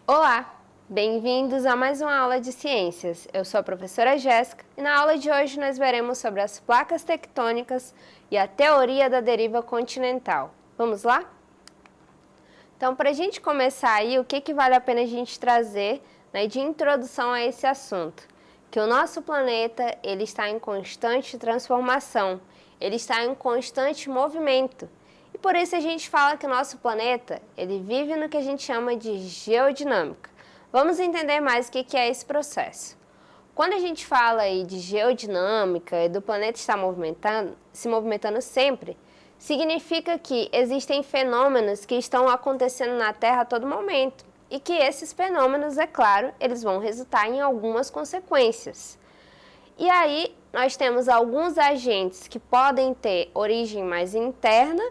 Olá, bem-vindos a mais uma aula de ciências. Eu sou a professora Jéssica e na aula de hoje nós veremos sobre as placas tectônicas e a teoria da deriva continental. Vamos lá? Então, para a gente começar aí, o que vale a pena a gente trazer, né, de introdução a esse assunto? Que o nosso planeta ele está em constante transformação, ele está em constante movimento. E por isso a gente fala que o nosso planeta ele vive no que a gente chama de geodinâmica. Vamos entender mais o que é esse processo. Quando a gente fala aí de geodinâmica e do planeta estar se movimentando sempre, significa que existem fenômenos que estão acontecendo na Terra a todo momento e que esses fenômenos, é claro, eles vão resultar em algumas consequências. E aí nós temos alguns agentes que podem ter origem mais interna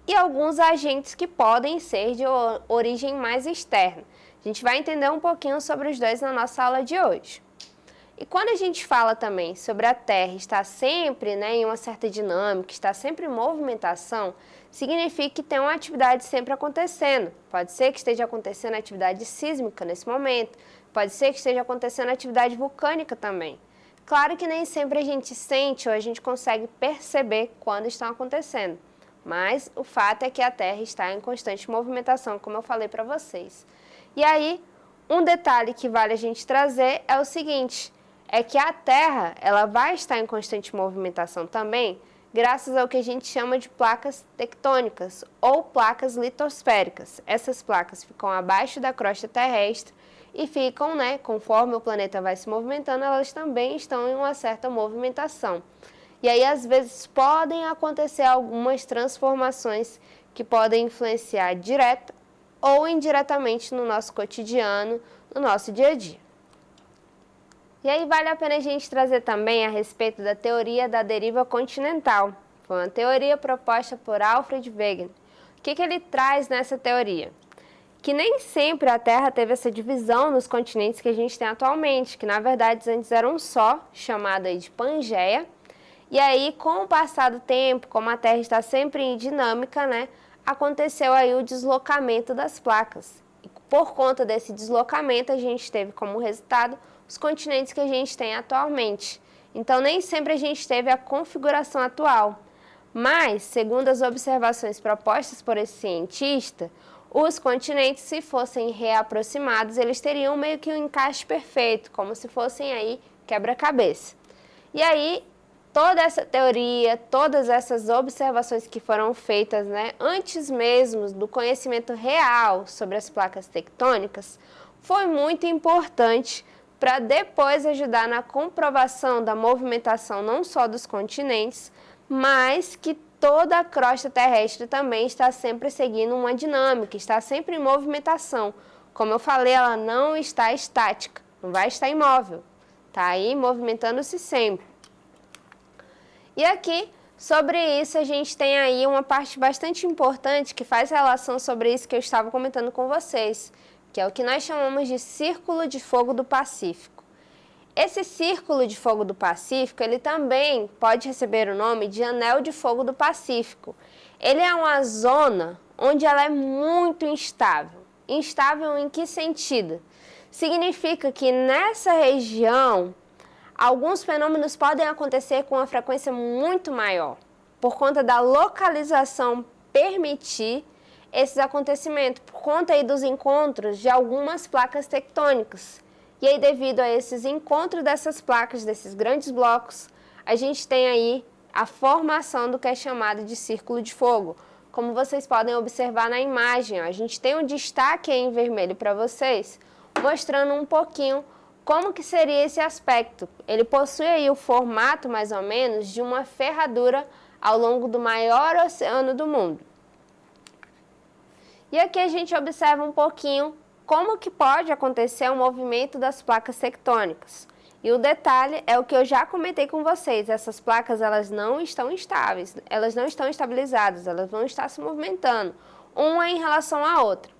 e alguns agentes que podem ser de origem mais externa. A gente vai entender um pouquinho sobre os dois na nossa aula de hoje. E quando a gente fala também sobre a Terra estar sempre em uma certa dinâmica, estar sempre em movimentação, significa que tem uma atividade sempre acontecendo. Pode ser que esteja acontecendo atividade sísmica nesse momento, pode ser que esteja acontecendo atividade vulcânica também. Claro que nem sempre a gente sente ou a gente consegue perceber quando estão acontecendo, mas o fato é que a Terra está em constante movimentação, como eu falei para vocês. E aí, um detalhe que vale a gente trazer é o seguinte, é que a Terra ela vai estar em constante movimentação também, graças ao que a gente chama de placas tectônicas ou placas litosféricas. Essas placas ficam abaixo da crosta terrestre e ficam, conforme o planeta vai se movimentando, elas também estão em uma certa movimentação. E aí, às vezes, podem acontecer algumas transformações que podem influenciar direta ou indiretamente no nosso cotidiano, no nosso dia a dia. E aí vale a pena a gente trazer também a respeito da teoria da deriva continental. Foi uma teoria proposta por Alfred Wegener. O que ele traz nessa teoria? Que nem sempre a Terra teve essa divisão nos continentes que a gente tem atualmente, que na verdade antes era um só, chamado aí de Pangeia. E aí, com o passar do tempo, como a Terra está sempre em dinâmica, aconteceu aí o deslocamento das placas. E por conta desse deslocamento, a gente teve como resultado os continentes que a gente tem atualmente. Então, nem sempre a gente teve a configuração atual. Mas, segundo as observações propostas por esse cientista, os continentes, se fossem reaproximados, eles teriam meio que um encaixe perfeito, como se fossem aí quebra-cabeça. E aí, toda essa teoria, todas essas observações que foram feitas antes mesmo do conhecimento real sobre as placas tectônicas, foi muito importante para depois ajudar na comprovação da movimentação não só dos continentes, mas que toda a crosta terrestre também está sempre seguindo uma dinâmica, está sempre em movimentação. Como eu falei, ela não está estática, não vai estar imóvel, está aí movimentando-se sempre. E aqui, sobre isso, a gente tem aí uma parte bastante importante que faz relação sobre isso que eu estava comentando com vocês, que é o que nós chamamos de Círculo de Fogo do Pacífico. Esse Círculo de Fogo do Pacífico, ele também pode receber o nome de Anel de Fogo do Pacífico. Ele é uma zona onde ela é muito instável. Instável em que sentido? Significa que nessa região, alguns fenômenos podem acontecer com uma frequência muito maior, por conta da localização permitir esses acontecimentos, por conta aí dos encontros de algumas placas tectônicas. E aí, devido a esses encontros dessas placas, desses grandes blocos, a gente tem aí a formação do que é chamado de círculo de fogo. Como vocês podem observar na imagem, a gente tem um destaque aí em vermelho para vocês, mostrando um pouquinho como que seria esse aspecto. Ele possui aí o formato, mais ou menos, de uma ferradura ao longo do maior oceano do mundo. E aqui a gente observa um pouquinho como que pode acontecer o movimento das placas tectônicas. E o detalhe é o que eu já comentei com vocês, essas placas elas não estão estáveis, elas não estão estabilizadas, elas vão estar se movimentando, uma em relação à outra.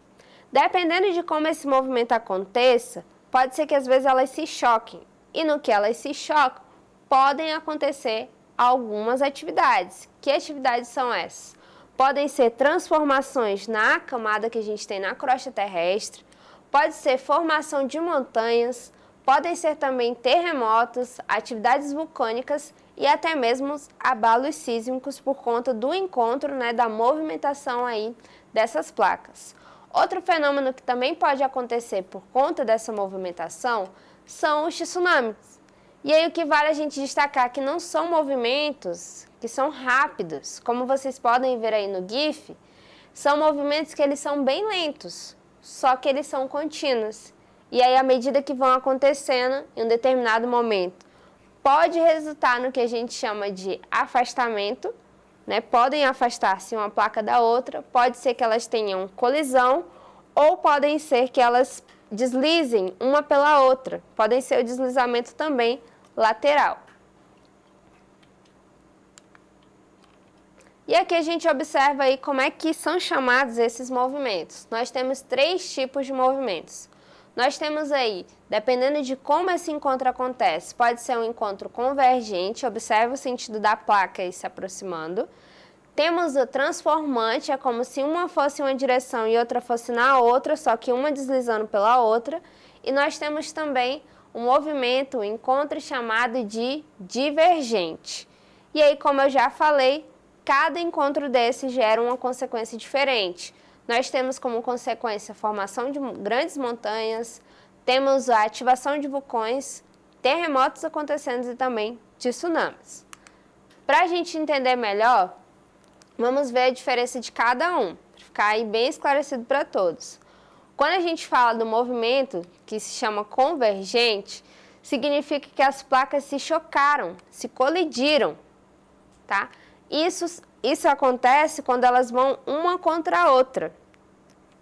Dependendo de como esse movimento aconteça, pode ser que às vezes elas se choquem, e no que elas se chocam, podem acontecer algumas atividades. Que atividades são essas? Podem ser transformações na camada que a gente tem na crosta terrestre, pode ser formação de montanhas, podem ser também terremotos, atividades vulcânicas e até mesmo abalos sísmicos por conta do encontro, da movimentação aí dessas placas. Outro fenômeno que também pode acontecer por conta dessa movimentação são os tsunamis. E aí o que vale a gente destacar que não são movimentos que são rápidos, como vocês podem ver aí no GIF, são movimentos que eles são bem lentos, só que eles são contínuos. E aí, à medida que vão acontecendo, em um determinado momento, pode resultar no que a gente chama de afastamento, podem afastar-se uma placa da outra, pode ser que elas tenham colisão, ou podem ser que elas deslizem uma pela outra, podem ser o deslizamento também lateral. E aqui a gente observa aí como é que são chamados esses movimentos. Nós temos 3 tipos de movimentos. Nós temos aí, dependendo de como esse encontro acontece, pode ser um encontro convergente, observa o sentido da placa aí se aproximando. Temos o transformante, é como se uma fosse em uma direção e outra fosse na outra, só que uma deslizando pela outra. E nós temos também um movimento, um encontro chamado de divergente. E aí, como eu já falei, cada encontro desse gera uma consequência diferente. Nós temos como consequência a formação de grandes montanhas, temos a ativação de vulcões, terremotos acontecendo e também tsunamis. Para a gente entender melhor, vamos ver a diferença de cada um, para ficar aí bem esclarecido para todos. Quando a gente fala do movimento, que se chama convergente, significa que as placas se chocaram, se colidiram, tá? Isso acontece quando elas vão uma contra a outra,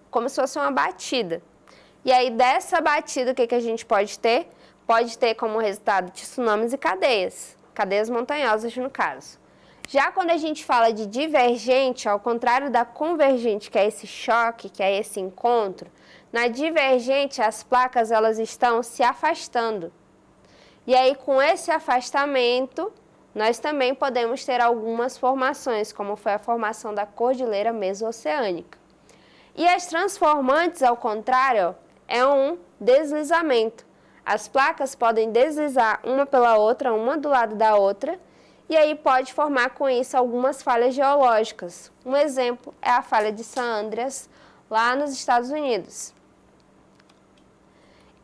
como se fosse uma batida. E aí, dessa batida, o que a gente pode ter? Pode ter como resultado tsunamis e cadeias montanhosas no caso. Já quando a gente fala de divergente, ao contrário da convergente, que é esse choque, que é esse encontro, na divergente as placas elas estão se afastando. E aí, com esse afastamento, nós também podemos ter algumas formações, como foi a formação da Cordilheira Meso-Oceânica. E as transformantes, ao contrário, é um deslizamento. As placas podem deslizar uma pela outra, uma do lado da outra, e aí pode formar com isso algumas falhas geológicas. Um exemplo é a falha de San Andreas, lá nos Estados Unidos.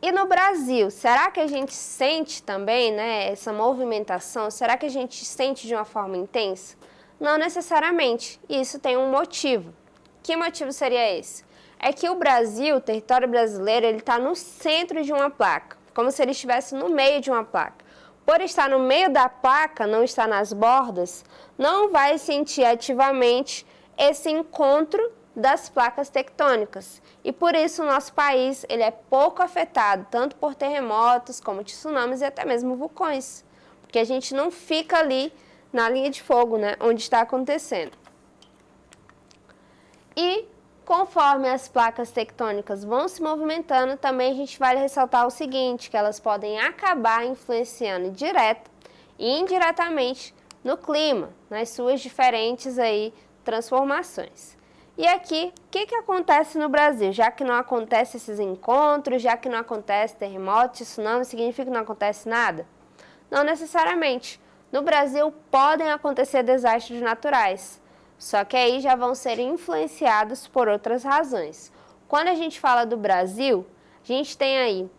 E no Brasil, será que a gente sente também, essa movimentação? Será que a gente sente de uma forma intensa? Não necessariamente, e isso tem um motivo. Que motivo seria esse? É que o Brasil, o território brasileiro, ele está no centro de uma placa, como se ele estivesse no meio de uma placa. Por estar no meio da placa, não estar nas bordas, não vai sentir ativamente esse encontro das placas tectônicas. E por isso o nosso país ele é pouco afetado, tanto por terremotos, como tsunamis e até mesmo vulcões. Porque a gente não fica ali na linha de fogo, onde está acontecendo. E conforme as placas tectônicas vão se movimentando, também a gente vai ressaltar o seguinte, que elas podem acabar influenciando direta e indiretamente no clima, nas suas diferentes aí transformações. E aqui, o que acontece no Brasil? Já que não acontece esses encontros, já que não acontece terremoto, tsunami, significa que não acontece nada? Não necessariamente. No Brasil podem acontecer desastres naturais, só que aí já vão ser influenciados por outras razões. Quando a gente fala do Brasil, a gente tem aí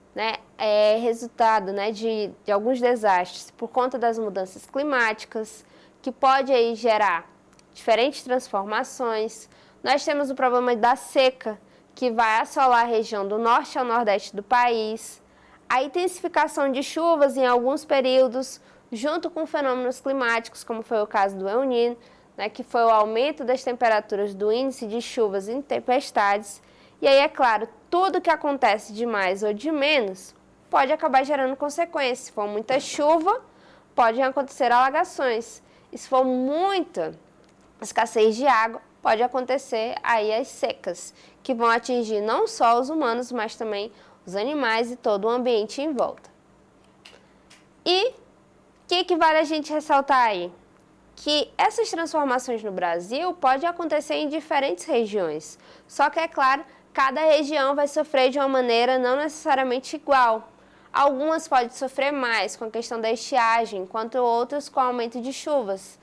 resultado de alguns desastres por conta das mudanças climáticas, que pode aí gerar diferentes transformações. Nós temos o problema da seca, que vai assolar a região do norte ao nordeste do país. A intensificação de chuvas em alguns períodos, junto com fenômenos climáticos, como foi o caso do El Niño, que foi o aumento das temperaturas do índice de chuvas e tempestades. E aí, é claro, tudo que acontece de mais ou de menos pode acabar gerando consequências. Se for muita chuva, podem acontecer alagações. E se for muita escassez de água, pode acontecer aí as secas, que vão atingir não só os humanos, mas também os animais e todo o ambiente em volta. E o que vale a gente ressaltar aí? Que essas transformações no Brasil podem acontecer em diferentes regiões, só que, é claro, cada região vai sofrer de uma maneira não necessariamente igual. Algumas podem sofrer mais com a questão da estiagem, enquanto outras com o aumento de chuvas.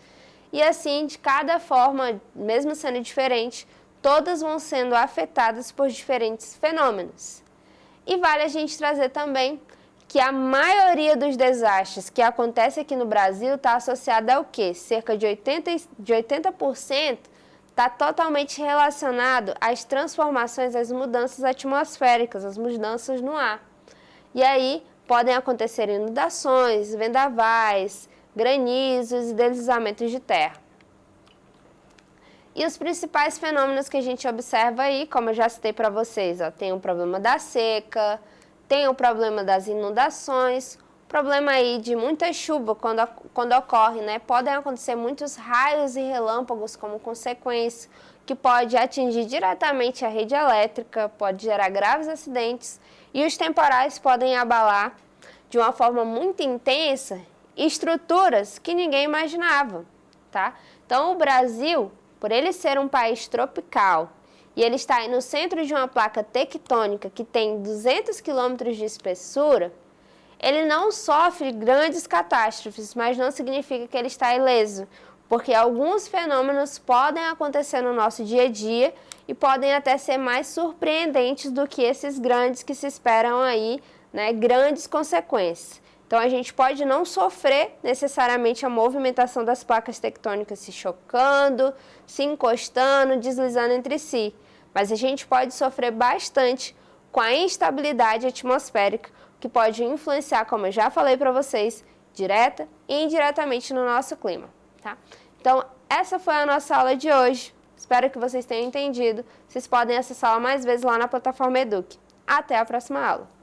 E assim, de cada forma, mesmo sendo diferente, todas vão sendo afetadas por diferentes fenômenos. E vale a gente trazer também que a maioria dos desastres que acontecem aqui no Brasil está associada ao quê? Cerca de 80% está totalmente relacionado às transformações, às mudanças atmosféricas, às mudanças no ar. E aí podem acontecer inundações, vendavais, granizos e deslizamentos de terra. E os principais fenômenos que a gente observa aí, como eu já citei para vocês, tem o problema da seca, tem o problema das inundações, problema aí de muita chuva quando ocorre, né? Podem acontecer muitos raios e relâmpagos como consequência, que pode atingir diretamente a rede elétrica, pode gerar graves acidentes, e os temporais podem abalar de uma forma muito intensa estruturas que ninguém imaginava, tá? Então, o Brasil, por ele ser um país tropical e ele está aí no centro de uma placa tectônica que tem 200 quilômetros de espessura, ele não sofre grandes catástrofes, mas não significa que ele está ileso, porque alguns fenômenos podem acontecer no nosso dia a dia e podem até ser mais surpreendentes do que esses grandes que se esperam aí, né, grandes consequências. Então, a gente pode não sofrer necessariamente a movimentação das placas tectônicas se chocando, se encostando, deslizando entre si, mas a gente pode sofrer bastante com a instabilidade atmosférica, que pode influenciar, como eu já falei para vocês, direta e indiretamente no nosso clima, tá? Então, essa foi a nossa aula de hoje. Espero que vocês tenham entendido. Vocês podem acessá-la mais vezes lá na plataforma Eduque. Até a próxima aula!